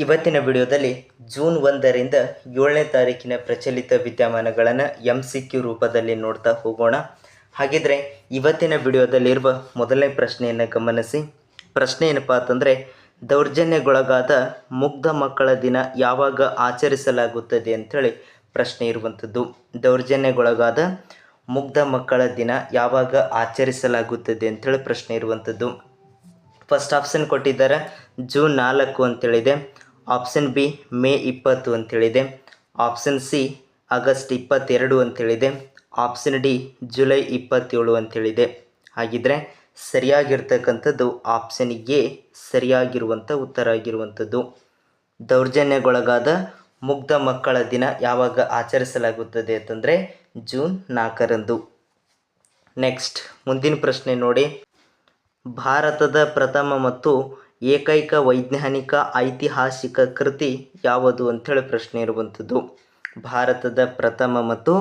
ಇವತ್ತಿನ ವಿಡಿಯೋದಲ್ಲಿ ಜೂನ್ 1ರಿಂದ 7ನೇ ತಾರೀಕಿನ ಪ್ರಚಲಿತ ವಿದ್ಯಮಾನಗಳನ್ನು MCQ ರೂಪದಲ್ಲಿ ನೋಡ್ತಾ ಹೋಗೋಣ. ಹಾಗಿದ್ರೆ ಇವತ್ತಿನ ವಿಡಿಯೋದಲ್ಲಿರುವ ಮೊದಲನೇ ಪ್ರಶ್ನೆಯನ್ನು ಗಮನಿಸಿ. ಪ್ರಶ್ನೆ ಏನಪ್ಪಾ ಅಂತಂದರೆ, ದೌರ್ಜನ್ಯಗೊಳಗಾದ ಮುಗ್ಧ ಮಕ್ಕಳ ದಿನ ಯಾವಾಗ ಆಚರಿಸಲಾಗುತ್ತದೆ ಅಂಥೇಳಿ ಪ್ರಶ್ನೆ ಇರುವಂಥದ್ದು. ದೌರ್ಜನ್ಯಗೊಳಗಾದ ಮುಗ್ಧ ಮಕ್ಕಳ ದಿನ ಯಾವಾಗ ಆಚರಿಸಲಾಗುತ್ತದೆ ಅಂಥೇಳಿ ಪ್ರಶ್ನೆ ಇರುವಂಥದ್ದು. ಫಸ್ಟ್ ಆಪ್ಷನ್ ಕೊಟ್ಟಿದ್ದಾರೆ ಜೂನ್ 4 ಅಂತೇಳಿದೆ. ಆಪ್ಷನ್ ಬಿ ಮೇ 20 ಅಂತೇಳಿದೆ. ಆಪ್ಷನ್ ಸಿ ಆಗಸ್ಟ್ 22 ಅಂತೇಳಿದೆ. ಆಪ್ಷನ್ ಡಿ ಜುಲೈ 27 ಅಂತೇಳಿದೆ. ಹಾಗಿದ್ರೆ ಸರಿಯಾಗಿರ್ತಕ್ಕಂಥದ್ದು ಆಪ್ಷನ್ ಎ ಸರಿಯಾಗಿರುವಂಥ ಉತ್ತರ ಆಗಿರುವಂಥದ್ದು. ದೌರ್ಜನ್ಯಗೊಳಗಾದ ಮುಗ್ಧ ಮಕ್ಕಳ ದಿನ ಯಾವಾಗ ಆಚರಿಸಲಾಗುತ್ತದೆ ಅಂತಂದರೆ ಜೂನ್ 4ರಂದು. ನೆಕ್ಸ್ಟ್ ಮುಂದಿನ ಪ್ರಶ್ನೆ ನೋಡಿ. ಭಾರತದ ಪ್ರಥಮ ಮತ್ತು ಏಕೈಕ ವೈಜ್ಞಾನಿಕ ಐತಿಹಾಸಿಕ ಕೃತಿ ಯಾವುದು ಅಂಥೇಳಿ ಪ್ರಶ್ನೆ ಇರುವಂಥದ್ದು. ಭಾರತದ ಪ್ರಥಮ ಮತ್ತು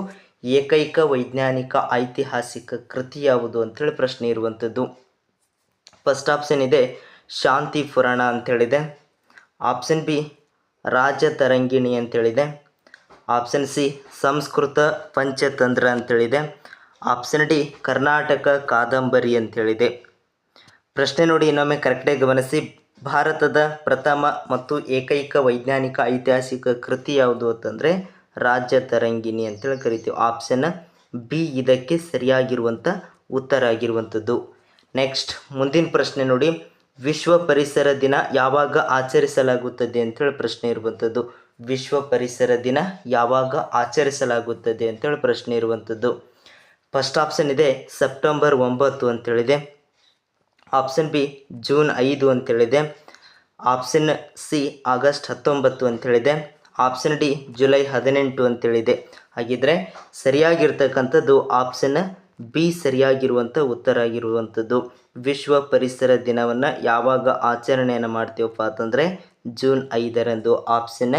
ಏಕೈಕ ವೈಜ್ಞಾನಿಕ ಐತಿಹಾಸಿಕ ಕೃತಿ ಯಾವುದು ಅಂಥೇಳಿ ಪ್ರಶ್ನೆ ಇರುವಂಥದ್ದು. ಫಸ್ಟ್ ಆಪ್ಷನ್ ಇದೆ ಶಾಂತಿ ಪುರಾಣ ಅಂಥೇಳಿದೆ. ಆಪ್ಷನ್ ಬಿ ರಾಜತರಂಗಿಣಿ ಅಂತೇಳಿದೆ. ಆಪ್ಷನ್ ಸಿ ಸಂಸ್ಕೃತ ಪಂಚತಂತ್ರ ಅಂತೇಳಿದೆ. ಆಪ್ಷನ್ ಡಿ ಕರ್ನಾಟಕ ಕಾದಂಬರಿ ಅಂತೇಳಿದೆ. ಪ್ರಶ್ನೆ ನೋಡಿ ಇನ್ನೊಮ್ಮೆ ಕರೆಕ್ಟಾಗಿ ಗಮನಿಸಿ. ಭಾರತದ ಪ್ರಥಮ ಮತ್ತು ಏಕೈಕ ವೈಜ್ಞಾನಿಕ ಐತಿಹಾಸಿಕ ಕೃತಿ ಯಾವುದು ಅಂತಂದರೆ ರಾಜತರಂಗಿಣಿ ಅಂತೇಳಿ ಕರಿತೀವಿ. ಆಪ್ಷನ್ ಬಿ ಇದಕ್ಕೆ ಸರಿಯಾಗಿರುವಂಥ ಉತ್ತರ ಆಗಿರುವಂಥದ್ದು. ನೆಕ್ಸ್ಟ್ ಮುಂದಿನ ಪ್ರಶ್ನೆ ನೋಡಿ. ವಿಶ್ವ ಪರಿಸರ ದಿನ ಯಾವಾಗ ಆಚರಿಸಲಾಗುತ್ತದೆ ಅಂತೇಳಿ ಪ್ರಶ್ನೆ ಇರುವಂಥದ್ದು. ವಿಶ್ವ ಪರಿಸರ ದಿನ ಯಾವಾಗ ಆಚರಿಸಲಾಗುತ್ತದೆ ಅಂತೇಳಿ ಪ್ರಶ್ನೆ ಇರುವಂಥದ್ದು. ಫಸ್ಟ್ ಆಪ್ಷನ್ ಇದೆ ಸೆಪ್ಟೆಂಬರ್ 9 ಅಂತೇಳಿದೆ. ಆಪ್ಷನ್ ಬಿ ಜೂನ್ 5 ಅಂತೇಳಿದೆ. ಆಪ್ಷನ್ ಸಿ ಆಗಸ್ಟ್ 19 ಅಂತೇಳಿದೆ. ಆಪ್ಷನ್ ಡಿ ಜುಲೈ 18 ಅಂತೇಳಿದೆ. ಹಾಗಿದ್ರೆ ಸರಿಯಾಗಿರ್ತಕ್ಕಂಥದ್ದು ಆಪ್ಷನ್ ಬಿ ಸರಿಯಾಗಿರುವಂಥ ಉತ್ತರ ಆಗಿರುವಂಥದ್ದು. ವಿಶ್ವ ಪರಿಸರ ದಿನವನ್ನು ಯಾವಾಗ ಆಚರಣೆಯನ್ನು ಮಾಡ್ತೀವಪ್ಪ ಅಂತಂದರೆ ಜೂನ್ 5ರಂದು. ಆಪ್ಷನ್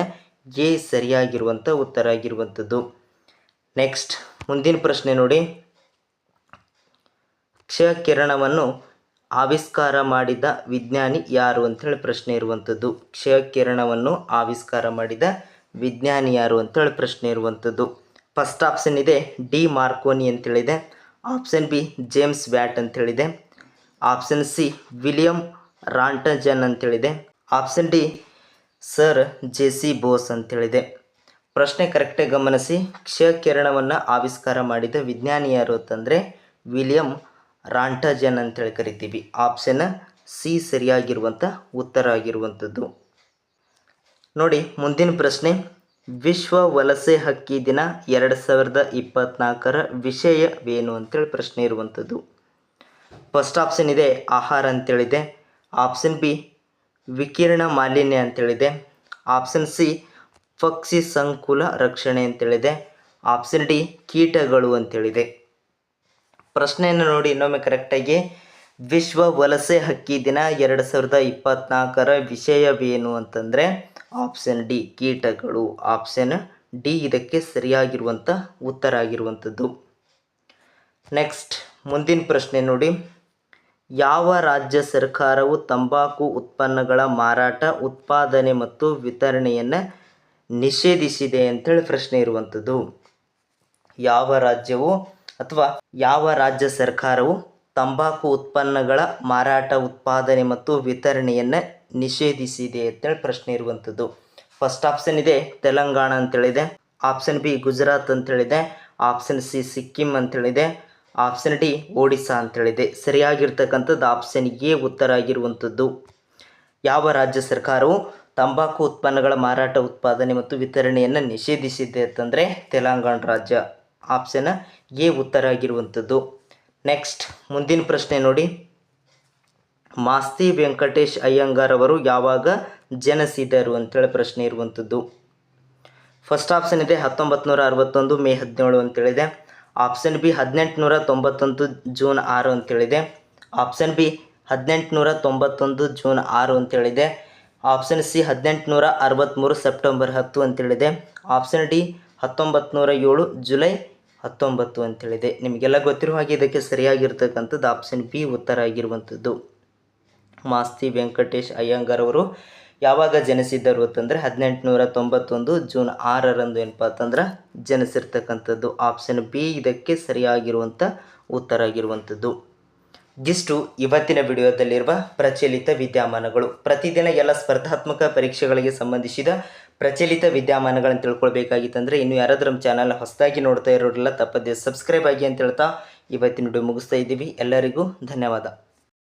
ಎ ಸರಿಯಾಗಿರುವಂಥ ಉತ್ತರ ಆಗಿರುವಂಥದ್ದು. ನೆಕ್ಸ್ಟ್ ಮುಂದಿನ ಪ್ರಶ್ನೆ ನೋಡಿ. ಕ್ಷಕಿರಣವನ್ನು ಆವಿಷ್ಕಾರ ಮಾಡಿದ ವಿಜ್ಞಾನಿ ಯಾರು ಅಂಥೇಳಿ ಪ್ರಶ್ನೆ ಇರುವಂಥದ್ದು. ಕ್ಷಕಿರಣವನ್ನು ಆವಿಷ್ಕಾರ ಮಾಡಿದ ವಿಜ್ಞಾನಿ ಯಾರು ಅಂಥೇಳಿ ಪ್ರಶ್ನೆ ಇರುವಂಥದ್ದು. ಫಸ್ಟ್ ಆಪ್ಷನ್ ಇದೆ ಡಿ ಮಾರ್ಕೋನಿ ಅಂತೇಳಿದೆ. ಆಪ್ಷನ್ ಬಿ ಜೇಮ್ಸ್ ವ್ಯಾಟ್ ಅಂತೇಳಿದೆ. ಆಪ್ಷನ್ ಸಿ ವಿಲಿಯಂ ರಾಂಟಜನ್ ಅಂತೇಳಿದೆ. Option D sir J C Bose ಅಂತೇಳಿದೆ. ಪ್ರಶ್ನೆ ಕರೆಕ್ಟಾಗಿ ಗಮನಿಸಿ. ಕ್ಷಕಿರಣವನ್ನು ಆವಿಷ್ಕಾರ ಮಾಡಿದ ವಿಜ್ಞಾನಿ ಯಾರು ಅಂತಂದರೆ ವಿಲಿಯಂ ರಾಂಟಜನ್ ಅಂತೇಳಿ ಕರಿತೀವಿ. ಆಪ್ಷನ್ ಸಿ ಸರಿಯಾಗಿರುವಂಥ ಉತ್ತರ ಆಗಿರುವಂಥದ್ದು. ನೋಡಿ ಮುಂದಿನ ಪ್ರಶ್ನೆ. ವಿಶ್ವ ವಲಸೆ ಹಕ್ಕಿ ದಿನ 2024ರ ವಿಷಯವೇನು ಅಂತೇಳಿ ಪ್ರಶ್ನೆ ಇರುವಂಥದ್ದು. ಫಸ್ಟ್ ಆಪ್ಷನ್ ಇದೆ ಆಹಾರ ಅಂತೇಳಿದೆ. ಆಪ್ಷನ್ ಬಿ ವಿಕಿರಣ ಮಾಲಿನ್ಯ ಅಂತೇಳಿದೆ. ಆಪ್ಷನ್ ಸಿ ಪಕ್ಷಿ ಸಂಕುಲ ರಕ್ಷಣೆ ಅಂತೇಳಿದೆ. ಆಪ್ಷನ್ ಡಿ ಕೀಟಗಳು ಅಂತೇಳಿದೆ. ಪ್ರಶ್ನೆಯನ್ನು ನೋಡಿ ಇನ್ನೊಮ್ಮೆ ಕರೆಕ್ಟಾಗಿ. ವಿಶ್ವ ವಲಸೆ ಹಕ್ಕಿ ದಿನ 2024ರ ವಿಷಯವೇನು ಅಂತಂದರೆ ಆಪ್ಷನ್ ಡಿ ಕೀಟಗಳು. ಆಪ್ಷನ್ ಡಿ ಇದಕ್ಕೆ ಸರಿಯಾಗಿರುವಂಥ ಉತ್ತರ ಆಗಿರುವಂಥದ್ದು. ನೆಕ್ಸ್ಟ್ ಮುಂದಿನ ಪ್ರಶ್ನೆ ನೋಡಿ. ಯಾವ ರಾಜ್ಯ ಸರ್ಕಾರವು ತಂಬಾಕು ಉತ್ಪನ್ನಗಳ ಮಾರಾಟ, ಉತ್ಪಾದನೆ ಮತ್ತು ವಿತರಣೆಯನ್ನು ನಿಷೇಧಿಸಿದೆ ಅಂತೇಳಿ ಪ್ರಶ್ನೆ ಇರುವಂಥದ್ದು. ಯಾವ ರಾಜ್ಯವು ಅಥವಾ ಯಾವ ರಾಜ್ಯ ಸರ್ಕಾರವು ತಂಬಾಕು ಉತ್ಪನ್ನಗಳ ಮಾರಾಟ, ಉತ್ಪಾದನೆ ಮತ್ತು ವಿತರಣೆಯನ್ನು ನಿಷೇಧಿಸಿದೆ ಅಂತೇಳಿ ಪ್ರಶ್ನೆ ಇರುವಂಥದ್ದು. ಫಸ್ಟ್ ಆಪ್ಷನ್ ಇದೆ ತೆಲಂಗಾಣ ಅಂತೇಳಿದೆ. ಆಪ್ಷನ್ ಬಿ ಗುಜರಾತ್ ಅಂತೇಳಿದೆ. ಆಪ್ಷನ್ ಸಿ ಸಿಕ್ಕಿಂ ಅಂತೇಳಿದೆ. ಆಪ್ಷನ್ ಡಿ ಒಡಿಸ್ಸಾ ಅಂತೇಳಿದೆ. ಸರಿಯಾಗಿರ್ತಕ್ಕಂಥದ್ದು ಆಪ್ಷನ್ ಎ ಉತ್ತರ ಆಗಿರುವಂಥದ್ದು. ಯಾವ ರಾಜ್ಯ ಸರ್ಕಾರವು ತಂಬಾಕು ಉತ್ಪನ್ನಗಳ ಮಾರಾಟ, ಉತ್ಪಾದನೆ ಮತ್ತು ವಿತರಣೆಯನ್ನು ನಿಷೇಧಿಸಿದೆ ಅಂತಂದರೆ ತೆಲಂಗಾಣ ರಾಜ್ಯ. ಆಪ್ಷನ್ ಎ ಉತ್ತರ ಆಗಿರುವಂಥದ್ದು. ನೆಕ್ಸ್ಟ್ ಮುಂದಿನ ಪ್ರಶ್ನೆ ನೋಡಿ. ಮಾಸ್ತಿ ವೆಂಕಟೇಶ್ ಅಯ್ಯಂಗಾರ್ ಅವರು ಯಾವಾಗ ಜನಿಸಿದರು ಅಂತೇಳಿ ಪ್ರಶ್ನೆ ಇರುವಂಥದ್ದು. ಫಸ್ಟ್ ಆಪ್ಷನ್ ಇದೆ 1961 ಮೇ 17 ಅಂತೇಳಿದೆ. ಆಪ್ಷನ್ ಬಿ 1891 ಜೂನ್ 6 ಅಂತೇಳಿದೆ. ಆಪ್ಷನ್ ಬಿ 1891 ಜೂನ್ 6 ಅಂತೇಳಿದೆ. ಆಪ್ಷನ್ ಸಿ 1863 ಸೆಪ್ಟೆಂಬರ್ 10 ಅಂತೇಳಿದೆ. ಆಪ್ಷನ್ ಡಿ 1907 ಜುಲೈ 19 ಅಂತೇಳಿದೆ. ನಿಮಗೆಲ್ಲ ಗೊತ್ತಿರುವ ಹಾಗೆ ಇದಕ್ಕೆ ಸರಿಯಾಗಿರ್ತಕ್ಕಂಥದ್ದು ಆಪ್ಷನ್ ಬಿ ಉತ್ತರ ಆಗಿರುವಂಥದ್ದು. ಮಾಸ್ತಿ ವೆಂಕಟೇಶ್ ಅಯ್ಯಂಗಾರ್ ಅವರು ಯಾವಾಗ ಜನಿಸಿದ್ದರು ಅಂತಂದರೆ 1891 ಜೂನ್ 6ರಂದು ಏನಪ್ಪ ಅಂತಂದ್ರೆ ಜನಿಸಿರ್ತಕ್ಕಂಥದ್ದು. ಆಪ್ಷನ್ ಬಿ ಇದಕ್ಕೆ ಸರಿಯಾಗಿರುವಂಥ ಉತ್ತರ ಆಗಿರುವಂಥದ್ದು. ಇಷ್ಟು ಇವತ್ತಿನ ವಿಡಿಯೋದಲ್ಲಿರುವ ಪ್ರಚಲಿತ ವಿದ್ಯಮಾನಗಳು. ಪ್ರತಿದಿನ ಎಲ್ಲ ಸ್ಪರ್ಧಾತ್ಮಕ ಪರೀಕ್ಷೆಗಳಿಗೆ ಸಂಬಂಧಿಸಿದ ಪ್ರಚಲಿತ ವಿದ್ಯಮಾನಗಳನ್ನು ತಿಳ್ಕೊಳ್ಬೇಕಾಗಿತ್ತಂದರೆ ಇನ್ನು ಯಾರಾದರೂ ನಮ್ಮ ಚಾನಲ್ನ ಹೊಸದಾಗಿ ನೋಡ್ತಾ ಇರೋರಿಲ್ಲ ತಪ್ಪದೇ ಸಬ್ಸ್ಕ್ರೈಬ್ ಆಗಿ ಅಂತ ಹೇಳ್ತಾ ಇವತ್ತಿನ ವಿಡಿಯೋ ಮುಗಿಸ್ತಾ ಇದ್ದೀವಿ. ಎಲ್ಲರಿಗೂ ಧನ್ಯವಾದ.